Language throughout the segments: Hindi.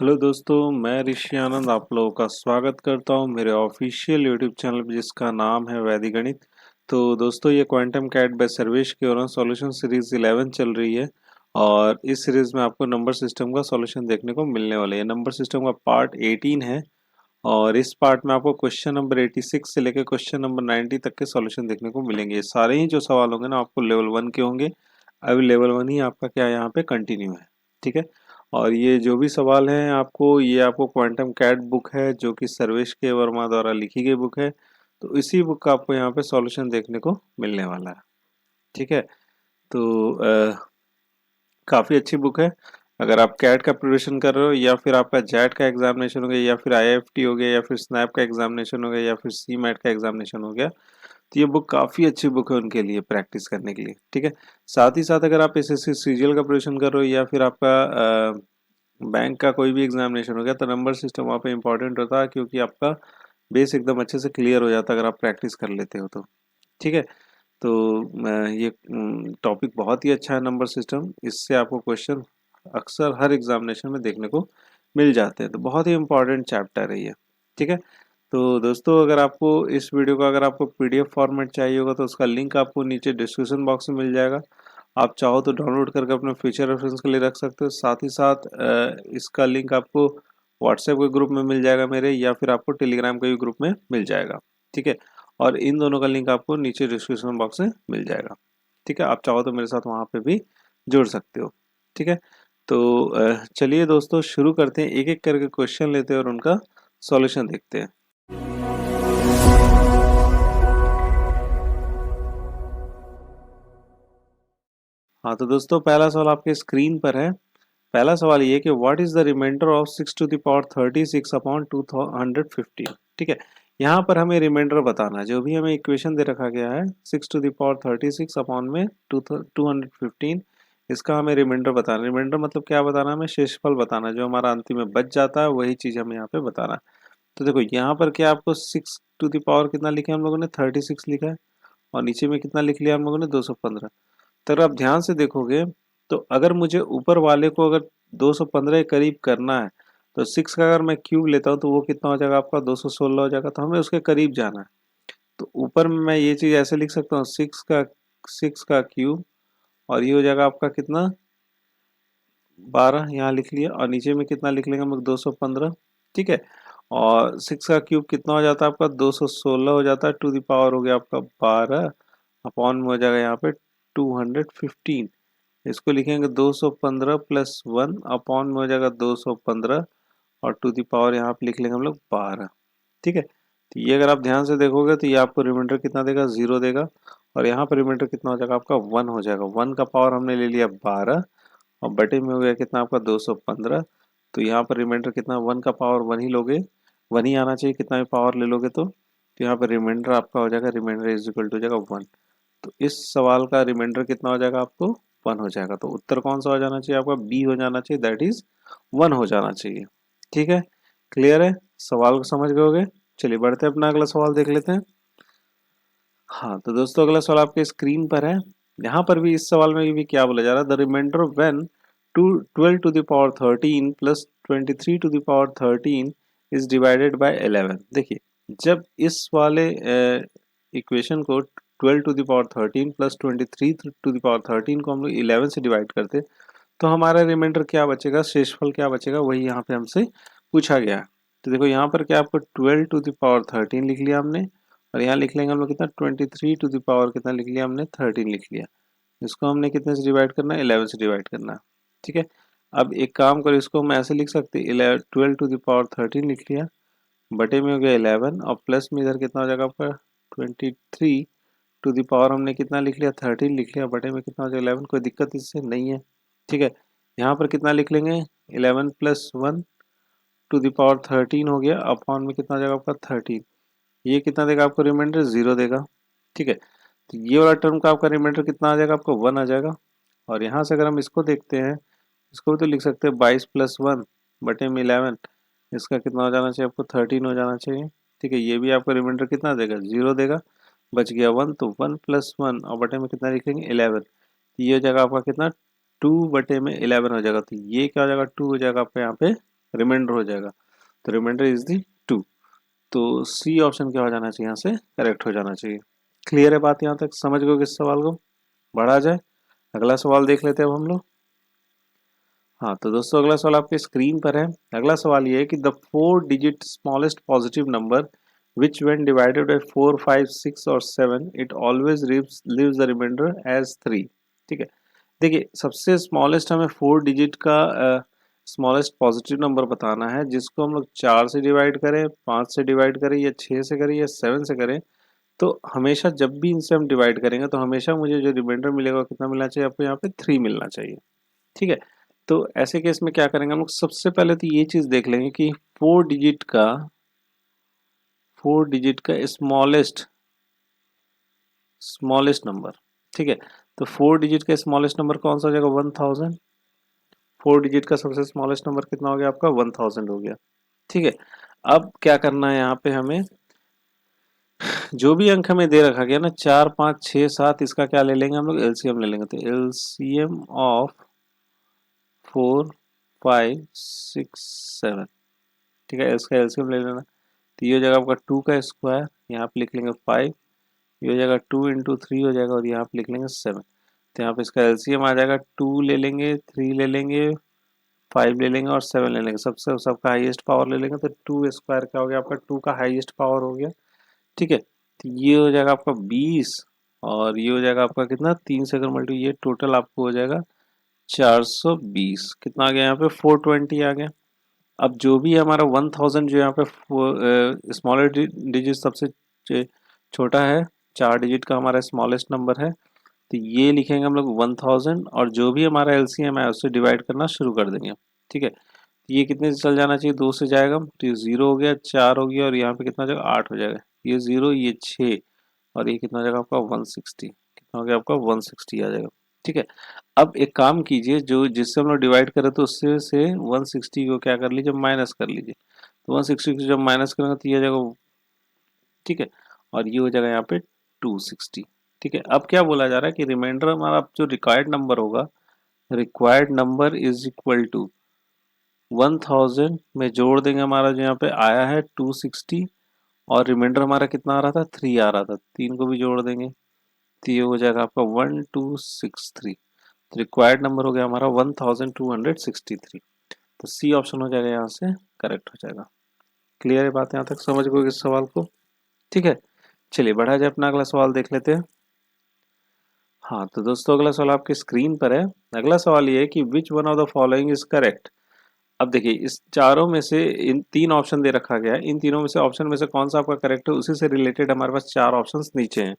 हेलो दोस्तों, मैं ऋषि आनंद आप लोगों का स्वागत करता हूं मेरे ऑफिशियल यूट्यूब चैनल पर जिसका नाम है वैदिक गणित। तो दोस्तों, ये क्वांटम कैट बाय सर्वेश की ओर सॉल्यूशन सीरीज 11 चल रही है और इस सीरीज में आपको नंबर सिस्टम का सॉल्यूशन देखने को मिलने वाला है। नंबर सिस्टम का पार्ट 18 है और इस पार्ट में आपको क्वेश्चन नंबर 86 से लेकर क्वेश्चन नंबर 90 तक के सॉल्यूशन देखने को मिलेंगे। ये सारे ही जो सवाल होंगे ना आपको लेवल 1 के होंगे। अभी लेवल 1 ही आपका क्या यहाँ पे कंटिन्यू है, ठीक है। और ये जो भी सवाल हैं आपको क्वांटम कैट बुक है जो कि सर्वेश के वर्मा द्वारा लिखी गई बुक है। तो इसी बुक का आपको यहाँ पे सॉल्यूशन देखने को मिलने वाला है, ठीक है। तो काफ़ी अच्छी बुक है। अगर आप कैट का प्रिपरेशन कर रहे हो या फिर आपका जैट का एग्जामिनेशन हो गया या फिर आईएफटी हो गया या फिर स्नैप का एग्जामिनेशन हो गया या फिर सी मैट का एग्जामिनेशन हो गया, तो ये बुक काफ़ी अच्छी बुक है उनके लिए प्रैक्टिस करने के लिए, ठीक है। साथ ही साथ अगर आप एसएससी सीजीएल का प्रिपरेशन कर रहे हो या फिर आपका बैंक का कोई भी एग्जामिनेशन हो गया, तो नंबर सिस्टम वहाँ पे इंपॉर्टेंट होता है क्योंकि आपका बेस एकदम अच्छे से क्लियर हो जाता है अगर आप प्रैक्टिस कर लेते हो तो, ठीक है। तो ये टॉपिक बहुत ही अच्छा है नंबर सिस्टम। इससे आपको क्वेश्चन अक्सर हर एग्जामिनेशन में देखने को मिल जाते हैं, तो बहुत ही इम्पोर्टेंट चैप्टर है ये, ठीक है। तो दोस्तों, अगर आपको इस वीडियो का अगर आपको पीडीएफ फॉर्मेट चाहिए होगा तो उसका लिंक आपको नीचे डिस्क्रिप्शन बॉक्स में मिल जाएगा। आप चाहो तो डाउनलोड करके अपने फ्यूचर रेफरेंस के लिए रख सकते हो। साथ ही साथ इसका लिंक आपको व्हाट्सएप के ग्रुप में मिल जाएगा मेरे, या फिर आपको टेलीग्राम के भी ग्रुप में मिल जाएगा, ठीक है। और इन दोनों का लिंक आपको नीचे डिस्क्रिप्शन बॉक्स में मिल जाएगा, ठीक है। आप चाहो तो मेरे साथ वहाँ पे भी जुड़ सकते हो, ठीक है। तो चलिए दोस्तों, शुरू करते हैं। एक एक करके क्वेश्चन लेते हैं और उनका सॉल्यूशन देखते हैं। हाँ तो दोस्तों, पहला सवाल आपके स्क्रीन पर है। पहला सवाल ये कि what is the remainder of 6 to the power 36 upon 215, ठीक है। यहाँ पर हमें रिमाइंडर बताना है। जो भी हमें इक्वेशन दे रखा गया है 6 टू द पावर 36 अपॉन में 215, इसका हमें रिमाइंडर बताना है। रिमाइंडर मतलब क्या बताना है? हमें शेषफल बताना है। जो हमारा अंतिम में बच जाता है वही चीज़ हमें यहाँ पे बताना है। तो देखो यहाँ पर क्या आपको 6 टू द पावर कितना लिखा है हम लोगों ने? 36 लिखा है और नीचे में कितना लिख लिया हम लोगों ने? 215। तो अगर आप ध्यान से देखोगे तो अगर मुझे ऊपर वाले को अगर 215 के करीब करना है तो 6 का अगर मैं क्यूब लेता हूँ तो वो कितना हो जाएगा आपका? 216 हो जाएगा। तो हमें उसके करीब जाना है। तो ऊपर में मैं ये चीज़ ऐसे लिख सकता हूँ, 6 का क्यूब, और ये हो जाएगा आपका कितना? 12 यहाँ लिख लिया, और नीचे में कितना लिख लेंगे हम लोग? 215, ठीक है। और 6 का क्यूब कितना हो जाता है आपका? 216 हो जाता है। टू द पावर हो गया आपका 12, अपॉन में हो जाएगा यहाँ पे 215। इसको लिखेंगे 215 प्लस 1, अपॉन में हो जाएगा 215, और टू दी पावर यहाँ पे लिख लेंगे हम लोग 12, ठीक है। तो ये अगर आप ध्यान से देखोगे तो ये आपको रिमाइंडर कितना देगा? 0 देगा। और यहाँ पर रिमाइंडर कितना हो जाएगा आपका? 1 हो जाएगा। 1 का पावर हमने ले लिया 12 और बटे में हो गया कितना आपका? 215। तो यहाँ पर रिमाइंडर कितना? 1 का पावर 1 ही लोगे, 1 ही आना चाहिए कितना भी पावर ले लोगे तो यहाँ पर रिमाइंडर आपका हो जाएगा, रिमाइंडर इज इक्वल टू हो जाएगा 1। तो इस सवाल का रिमाइंडर कितना हो जाएगा आपको? 1 हो जाएगा। तो उत्तर कौन सा हो जाना चाहिए आपका? बी हो जाना चाहिए, दैट इज 1 हो जाना चाहिए, ठीक है। क्लियर है? सवाल को समझ गए होगे। चलिए बढ़ते हैं, अपना अगला सवाल देख लेते हैं। हाँ तो दोस्तों, अगला सवाल आपके स्क्रीन पर है। यहाँ पर भी इस सवाल में भी क्या बोला जा रहा है? The remainder when 12 to the power 13 plus 23 to the power 13 is divided by 11। देखिए, जब इस वाले इक्वेशन को 12 to the power 13 plus 23 to the power 13 को हम लोग 11 से डिवाइड करते तो हमारा रिमाइंडर क्या बचेगा? शेषफल क्या बचेगा? वही यहाँ पे हमसे पूछा गया। तो देखो यहाँ पर क्या आपको 12 टू द पावर 13 लिख लिया हमने, और यहाँ लिख लेंगे हम लोग कितना? 23 टू द पावर कितना लिख लिया हमने? 13 लिख लिया। इसको हमने कितने से डिवाइड करना है? 11 से डिवाइड करना है, ठीक है। अब एक काम करो, इसको हम ऐसे लिख सकते हैं, 12 टू द पावर 13 लिख लिया, बटे में हो गया 11, और प्लस में इधर कितना हो जाएगा आपका? 23 टू द पावर हमने कितना लिख लिया? 13 लिख लिया, बटे में कितना हो जाएगा? 11। कोई दिक्कत इससे नहीं है, ठीक है। यहाँ पर कितना लिख लेंगे? 11 प्लस 1 टू द पावर 13 हो गया, अपॉन में कितना हो जाएगा आपका? 13। ये कितना देगा आपको? रिमाइंडर 0 देगा, ठीक है। तो ये वाला टर्म का आपका रिमाइंडर कितना आ जाएगा? आपको 1 आ जाएगा। और यहाँ से अगर हम इसको देखते हैं, इसको भी तो लिख सकते हैं 22 प्लस 1 बटे में 11, इसका कितना हो जाना चाहिए आपको? 13 हो जाना चाहिए, ठीक है। ये भी आपको रिमाइंडर कितना देगा? 0 देगा। बच गया 1, तो 1 प्लस 1 और बटे में कितना लिखेंगे? 11। ये हो जाएगा आपका कितना? 2 बटे में 11 हो जाएगा। तो ये क्या हो जाएगा? 2 हो जाएगा आपका यहाँ पे रिमाइंडर हो जाएगा, तो रिमाइंडर इज दी 2। तो सी ऑप्शन क्या हो जाना चाहिए, यहाँ से करेक्ट हो जाना चाहिए। क्लियर है बात यहाँ तक, समझ गए इस सवाल को? बढ़ा जाए, अगला सवाल देख लेते हैं अब हम लोग। हाँ तो दोस्तों अगला सवाल आपके स्क्रीन पर है। अगला सवाल ये है कि the 4 digit smallest positive number which when divided by 4, 5, 6 और 7 it always leaves the remainder as 3। ठीक है, देखिए सबसे स्मॉलेस्ट हमें 4 डिजिट का स्मॉलेस्ट पॉजिटिव नंबर बताना है, जिसको हम लोग 4 से डिवाइड करें, 5 से डिवाइड करें, या 6 से करें, या 7 से करें। तो हमेशा जब भी इनसे हम डिवाइड करेंगे तो हमेशा मुझे जो रिमाइंडर मिलेगा कितना मिलना चाहिए आपको, यहाँ पे 3 मिलना चाहिए। ठीक है, तो ऐसे केस में क्या करेंगे हम लोग, सबसे पहले तो ये चीज देख लेंगे कि 4 डिजिट का स्मॉलेस्ट नंबर। ठीक है, तो 4 डिजिट का स्मॉलेस्ट नंबर कौन सा हो जाएगा, 1000। 4 डिजिट का सबसे स्मॉलेस्ट नंबर कितना हो गया आपका, 1000 हो गया। ठीक है, अब क्या करना है यहाँ पे हमें, जो भी अंक हमें दे रखा गया ना 4, 5, 6, 7, इसका क्या ले लेंगे हम लोग, एलसीएम ले लेंगे। तो एलसीएम ऑफ 4, 5, 6, 7। ठीक है, इसका एलसीएम ले लेना। तो ये हो जाएगा आपका 2 का स्क्वायर, यहाँ पे लिख लेंगे 5। ये हो जाएगा 2 इंटू 3 हो जाएगा, और यहाँ पे लिख लेंगे 7। तो यहाँ पे इसका एलसीएम आ जाएगा, 2 ले लेंगे, 3 ले लेंगे, 5 ले लेंगे और 7 ले लेंगे। सबसे सबका हाईएस्ट पावर ले लेंगे, तो 2 स्क्वायर क्या हो गया आपका, 2 का हाईएस्ट पावर हो गया। ठीक है, तो ये हो जाएगा आपका 20, और ये हो जाएगा आपका कितना, 3 से अगर मल्टी, ये टोटल आपको हो जाएगा 420। कितना आ गया यहाँ पे, 420 आ गया। अब जो भी हमारा 1000 जो यहाँ पे स्मॉलर डिजिट सबसे छोटा है, 4 डिजिट का हमारा स्मॉलेस्ट नंबर है, तो ये लिखेंगे हम लोग 1000, और जो भी हमारा एलसीएम है उससे डिवाइड करना शुरू कर देंगे। ठीक है, तो ये कितने से चल जाना चाहिए, 2 से जाएगा, तो ये 0 हो गया, 4 हो गया, और यहाँ पे कितना जाएगा, 8 हो जाएगा। ये 0, ये 6, और ये कितना जाएगा आपका 160। कितना हो गया आपका 160 आ जाएगा। ठीक है, अब एक काम कीजिए, जो जिससे हम लोग डिवाइड करें तो उससे से 160 को क्या कर लीजिए, माइनस कर लीजिए। तो 160 को जब माइनस करेंगे तो ये आ जाएगा, ठीक है, और ये हो जाएगा यहाँ पे 260। ठीक है, अब क्या बोला जा रहा है कि रिमाइंडर हमारा जो रिक्वायर्ड नंबर होगा, required number is equal to 1000 में जोड़ देंगे हमारा जो यहाँ पे आया है 260, और रिमाइंडर हमारा कितना आ रहा था, 3 आ रहा था, 3 को भी जोड़ देंगे, तो ये हो जाएगा आपका 1263। तो रिक्वायर्ड नंबर हो गया हमारा 1263। तो सी ऑप्शन हो जाएगा यहाँ से करेक्ट हो जाएगा। क्लियर है बात यहाँ तक, समझ गए इस सवाल को? ठीक है, चलिए बढ़ा जाए, अपना अगला सवाल देख लेते हैं। हाँ तो दोस्तों अगला सवाल आपके स्क्रीन पर है। अगला सवाल ये है कि which one of the following is correct. अब देखिए इस चारों में से इन 3 ऑप्शन दे रखा गया है, इन तीनों में से ऑप्शन में से कौन सा आपका करेक्ट है, उसी से रिलेटेड हमारे पास 4 ऑप्शंस नीचे हैं।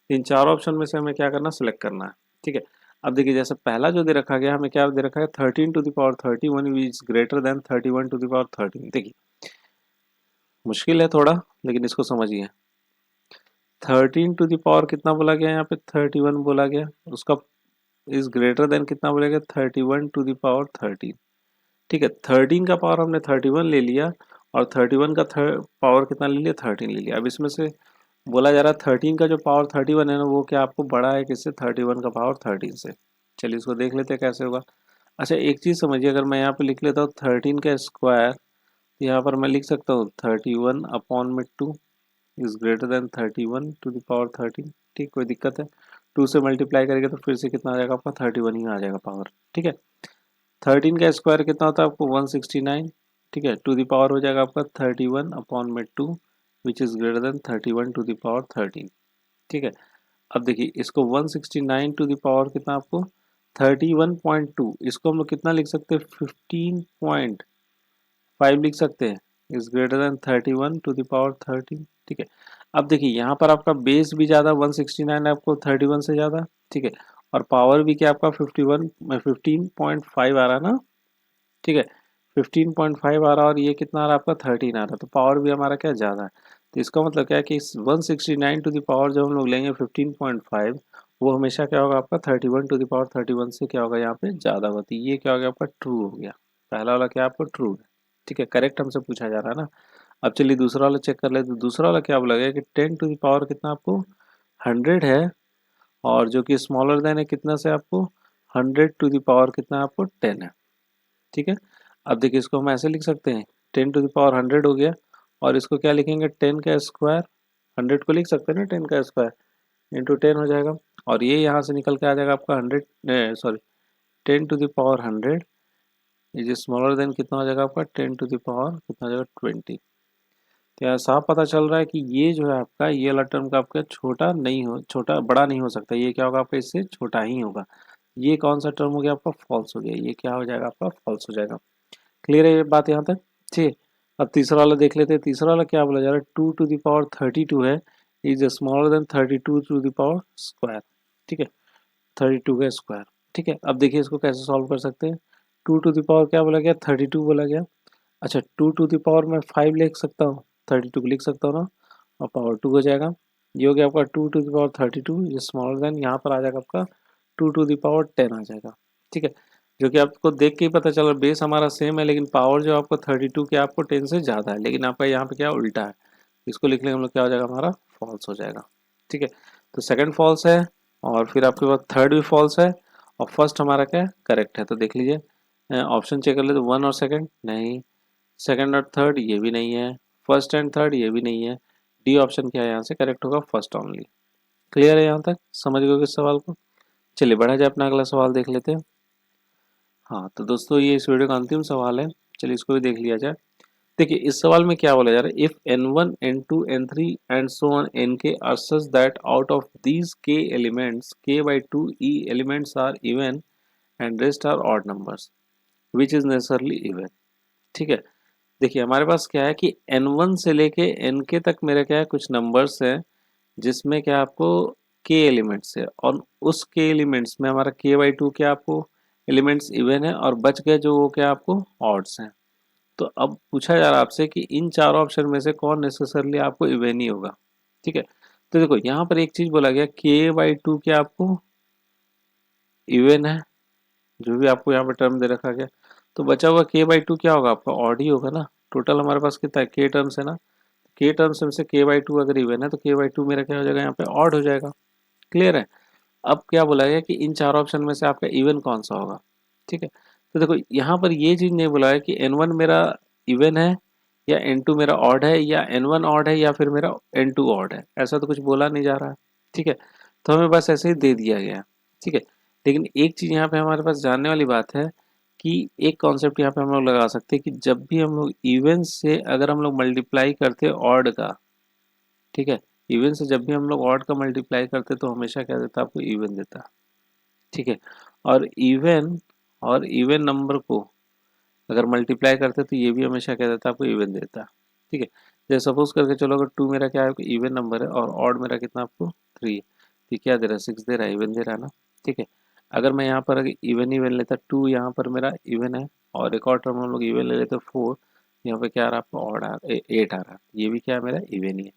इन 4 ऑप्शन में से हमें क्या करना, सिलेक्ट करना है। ठीक है, अब देखिए जैसे पहला जो दे रखा गया, हमें क्या दे रखा है, 13 to the power 31 is greater than 31 to the power 13। देखिए मुश्किल है थोड़ा, लेकिन इसको समझिए। 13 टू द पावर कितना बोला गया, यहाँ पे 31 बोला गया, उसका इज ग्रेटर देन कितना बोलेगा, 31 टू द पावर 13। ठीक है, 13 का पावर हमने 31 ले लिया, और 31 का पावर कितना ले लिया, 13 ले लिया। अब इसमें से बोला जा रहा है 13 का जो पावर 31 है ना, वो क्या आपको बड़ा है किससे, 31 का पावर 13 से। चलिए इसको देख लेते हैं कैसे होगा। अच्छा एक चीज़ समझिए, अगर मैं यहाँ पे लिख लेता हूँ 13 का स्क्वायर, तो यहाँ पर मैं लिख सकता हूँ 31 अपॉन में 2 is greater than 31 to the power 13। ठीक, कोई दिक्कत है, 2 से मल्टीप्लाई करेंगे तो फिर से कितना आ जाएगा आपका, 31 ही आ जाएगा पावर। ठीक है, 13 का स्क्वायर कितना होता है आपको, 169। ठीक है, टू द पावर हो जाएगा आपका 31 अपॉन में 2 which is greater than 31 to the power 13। ठीक है, अब देखिए इसको 169 टू द पावर कितना आपको 31.2, इसको हम लोग कितना लिख सकते हैं, 15.5 लिख सकते हैं, is greater than 31 to the power 13। ठीक है, अब देखिए यहाँ पर आपका बेस भी ज़्यादा 169 है आपको 31 से ज़्यादा। ठीक है, और पावर भी क्या आपका 51 में 15.5 आ रहा है ना। ठीक है, 15.5 आ रहा है, और ये कितना आ रहा है आपका 13 आ रहा है, तो पावर भी हमारा क्या ज़्यादा है। तो इसका मतलब क्या है कि 169 टू द पावर जब हम लोग लेंगे 15.5, वो हमेशा क्या होगा आपका 31 टू द पावर 31 से क्या होगा, यहाँ पे ज़्यादा होती है। ये क्या हो गया आपका, ट्रू हो गया। पहला वाला क्या आपको ट्रू है। ठीक है, करेक्ट हमसे पूछा जा रहा है ना। अब चलिए दूसरा वाला चेक कर लेते, तो दूसरा वाला क्या बोला गया कि 10 टू द पावर कितना आपको 100 है, और जो कि स्मॉलर देन है कितना से आपको 100 टू द पावर कितना आपको 10 है। ठीक है, अब देखिए इसको हम ऐसे लिख सकते हैं 10⁻100 हो गया, और इसको क्या लिखेंगे 10 का स्क्वायर, 100 को लिख सकते हैं ना 10 का स्क्वायर इंटू 10 हो जाएगा, और ये यहाँ से निकल के आ जाएगा आपका 100 सॉरी 10⁻100 इज स्मॉलर देन कितना हो जाएगा आपका 10 कितना हो जाएगा 20। तो यहाँ साफ पता चल रहा है कि ये जो है आपका ये वाला टर्म का आपका छोटा बड़ा नहीं हो सकता, ये क्या होगा आपका इससे छोटा ही होगा। ये कौन सा टर्म हो गया आपका फॉल्स हो गया, ये क्या हो जाएगा आपका फॉल्स हो जाएगा। क्लियर है ये बात यहाँ तक, ठीक है। अब तीसरा वाला देख लेते हैं, तीसरा वाला क्या बोला जा रहा है 2⁻32 है इज स्मॉलर देन 32 स्क्वायर, ठीक है 32 का स्क्वायर, ठीक है। अब देखिए इसको कैसे सॉल्व कर सकते हैं, क्या बोला गया 32 बोला गया, अच्छा 2 मैं 5 लिख सकता हूँ, 32 को लिख सकता हूँ ना, और पावर 2 हो जाएगा, ये हो गया आपका 2⁻32 ये स्मॉलर देन यहाँ पर आ जाएगा आपका 2⁻10 आ जाएगा, ठीक है। जो कि आपको देख के ही पता चल रहा बेस हमारा सेम है, लेकिन पावर जो आपको 32 के आपको 10 से ज़्यादा है, लेकिन आपका यहाँ पे क्या उल्टा है, इसको लिख लेंगे हम लोग क्या हो जाएगा हमारा फॉल्स हो जाएगा, ठीक है। तो सेकंड फॉल्स है, और फिर आपके पास थर्ड भी फॉल्स है, और फर्स्ट हमारा क्या करेक्ट है। तो देख लीजिए ऑप्शन चेक कर ले, तो 1 और सेकंड नहीं, सेकंड और थर्ड ये भी नहीं है, फर्स्ट एंड थर्ड ये भी नहीं है, डी ऑप्शन क्या है यहाँ से करेक्ट होगा फर्स्ट ओनली। क्लियर है यहाँ तक, समझ गए इस सवाल को। चलिए बढ़ा जाए, अपना अगला सवाल देख लेते हैं। हाँ तो दोस्तों ये इस वीडियो का अंतिम सवाल है, चलिए इसको भी देख लिया जाए। देखिए इस सवाल में क्या बोला जा रहा है, if n1 n2 n3 and so on nk are such that out of these k elements k/2 e elements are even and rest are odd numbers which is necessarily even, ठीक है। देखिए हमारे पास क्या है कि n1 से लेके nk तक मेरे क्या है कुछ नंबर्स हैं, जिसमें क्या आपको k एलिमेंट्स है, और उस k एलिमेंट्स में हमारा k/2 क्या आपको एलिमेंट्स इवन है, और बच गए जो वो क्या आपको ऑड्स हैं। तो अब पूछा जा रहा है आपसे कि इन चारों ऑप्शन में से कौन नेसेसरली आपको इवन ही होगा, ठीक है। तो देखो यहाँ पर एक चीज बोला गया k/2 क्या आपको इवन है, जो भी आपको यहाँ पे टर्म दे रखा गया, तो बचा हुआ k/2 क्या होगा आपका ऑड ही होगा ना। टोटल हमारे पास कितना है k टर्म्स है ना, k टर्म्स में से k/2 अगर इवन है तो k/2 मेरा क्या हो जाएगा यहाँ पे ऑड हो जाएगा। क्लियर है। अब क्या बोला गया कि इन चार ऑप्शन में से आपका इवन कौन सा होगा, ठीक है। तो देखो यहाँ पर ये चीज नहीं बोला है कि n1 मेरा इवन है या n2 मेरा ऑड है, या n1 ऑड है या फिर मेरा n2 ऑड है, ऐसा तो कुछ बोला नहीं जा रहा है, ठीक है। तो हमें बस ऐसे ही दे दिया गया है, ठीक है। लेकिन एक चीज यहाँ पे हमारे पास जानने वाली बात है कि एक कॉन्सेप्ट यहाँ पे हम लोग लगा सकते हैं कि जब भी हम लोग इवन से अगर हम लोग मल्टीप्लाई करते हैं ऑड का, ठीक है, इवन से जब भी हम लोग ऑड का मल्टीप्लाई करते तो हमेशा क्या देता आपको इवन देता, ठीक है। और इवन नंबर को अगर मल्टीप्लाई करते तो ये भी हमेशा क्या देता आपको इवन देता, ठीक है। जैसे सपोज करके चलो अगर 2 मेरा क्या है इवन नंबर है और ऑड मेरा कितना आपको 3 है, तो क्या दे रहा है 6 दे रहा है, इवन दे रहा है ना, ठीक है। अगर मैं यहाँ पर अगर इवन लेता 2 यहाँ पर मेरा इवन है, और एक और टर्म हम लोग इवन ले लेते 4, यहाँ पे क्या आ रहा है आपको ऑड आ रहा है 8 आ रहा है, ये भी क्या है मेरा इवन ही है।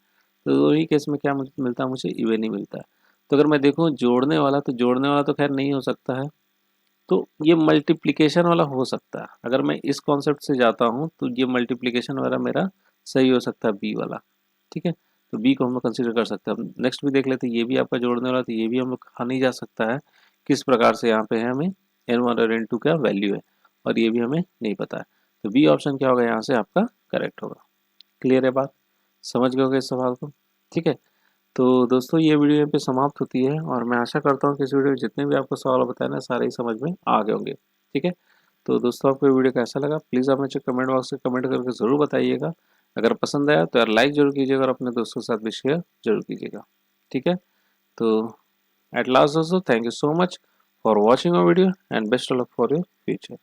तो दो ही केस में क्या मिलता है मुझे इवन ही मिलता है। तो अगर मैं देखूँ जोड़ने वाला तो खैर नहीं हो सकता है, तो ये मल्टीप्लिकेशन वाला हो सकता है। अगर मैं इस कॉन्सेप्ट से जाता हूँ तो ये मल्टीप्लिकेशन वाला मेरा सही हो सकता है बी वाला, ठीक है। तो बी को हम लोग कंसिडर कर सकते हैं। नेक्स्ट भी देख लेते हैं, ये भी आपका जोड़ने वाला, तो ये भी हम लोग कहा नहीं जा सकता है किस प्रकार से यहाँ पे है, हमें n1 और n2 का वैल्यू है, और ये भी हमें नहीं पता है। तो बी ऑप्शन क्या होगा यहाँ से आपका करेक्ट होगा। क्लियर है बात, समझ गए होगे इस सवाल को, ठीक है। तो दोस्तों ये वीडियो यहाँ पे समाप्त होती है, और मैं आशा करता हूँ कि इस वीडियो में जितने भी आपको सवाल बताए ना सारे ही समझ में आ गए होंगे, ठीक है। तो दोस्तों आपको ये वीडियो कैसा लगा प्लीज़ आप मुझे कमेंट बॉक्स में कमेंट करके ज़रूर बताइएगा। अगर पसंद आया तो यार लाइक जरूर कीजिएगा, और अपने दोस्तों के साथ भी शेयर जरूर कीजिएगा, ठीक है। तो एट लास्ट दोस्तों thank you so much for watching our video and best of luck for your future.